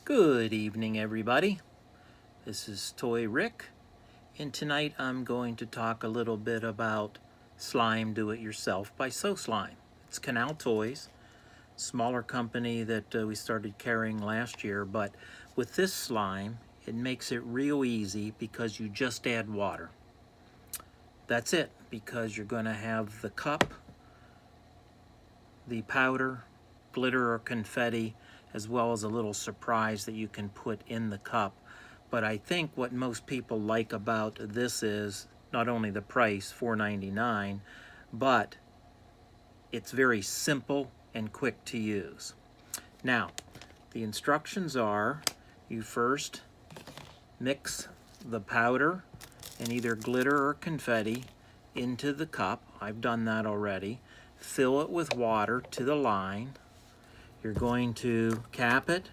Good evening, everybody. This is Toy Rick, and tonight I'm going to talk a little bit about Slime Do-It-Yourself by So Slime. It's Canal Toys, smaller company that we started carrying last year, but with this slime, it makes it real easy because you just add water. That's it, because you're going to have the cup, the powder, glitter or confetti, as well as a little surprise that you can put in the cup. But I think what most people like about this is not only the price, $4.99, but it's very simple and quick to use. Now, the instructions are you first mix the powder and either glitter or confetti into the cup. I've done that already. Fill it with water to the line. You're going to cap it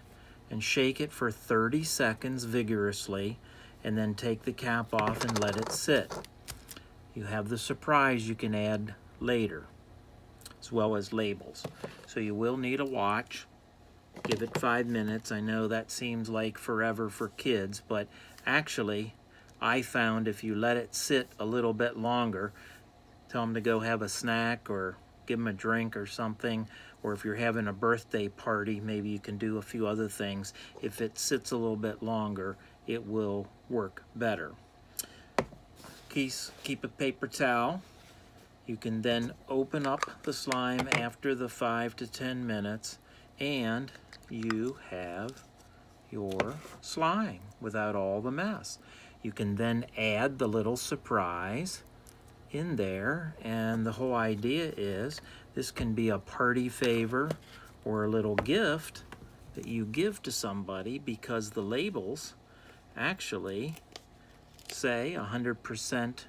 and shake it for 30 seconds vigorously, and then take the cap off and let it sit. You have the surprise you can add later, as well as labels. So you will need a watch. Give it 5 minutes. I know that seems like forever for kids, but actually, I found if you let it sit a little bit longer, tell them to go have a snack or give them a drink or something, or if you're having a birthday party, maybe you can do a few other things. If it sits a little bit longer, it will work better. Keep a paper towel. You can then open up the slime after the 5 to 10 minutes, and you have your slime without all the mess. You can then add the little surprise in there, and the whole idea is this can be a party favor or a little gift that you give to somebody, because the labels actually say 100%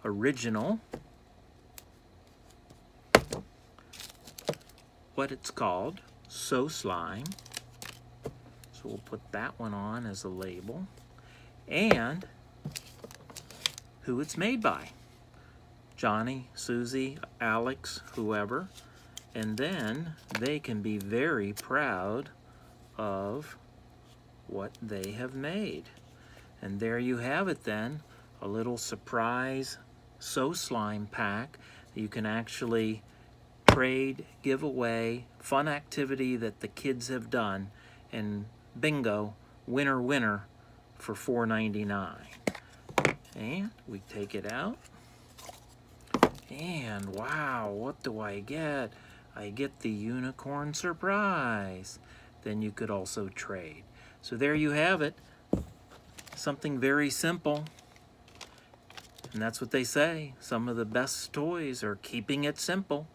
original, what it's called, So Slime. So we'll put that one on as a label, and who it's made by. Johnny, Susie, Alex, whoever. And then they can be very proud of what they have made. And there you have it then, a little surprise So Slime pack that you can actually trade, give away, fun activity that the kids have done, and bingo, winner, winner for $4.99. And we take it out. And wow, what do I get? I get the unicorn surprise. Then you could also trade. So there you have it. Something very simple. And that's what they say. Some of the best toys are keeping it simple.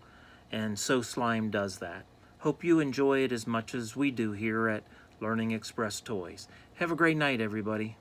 And So Slime does that. Hope you enjoy it as much as we do here at Learning Express Toys. Have a great night, everybody.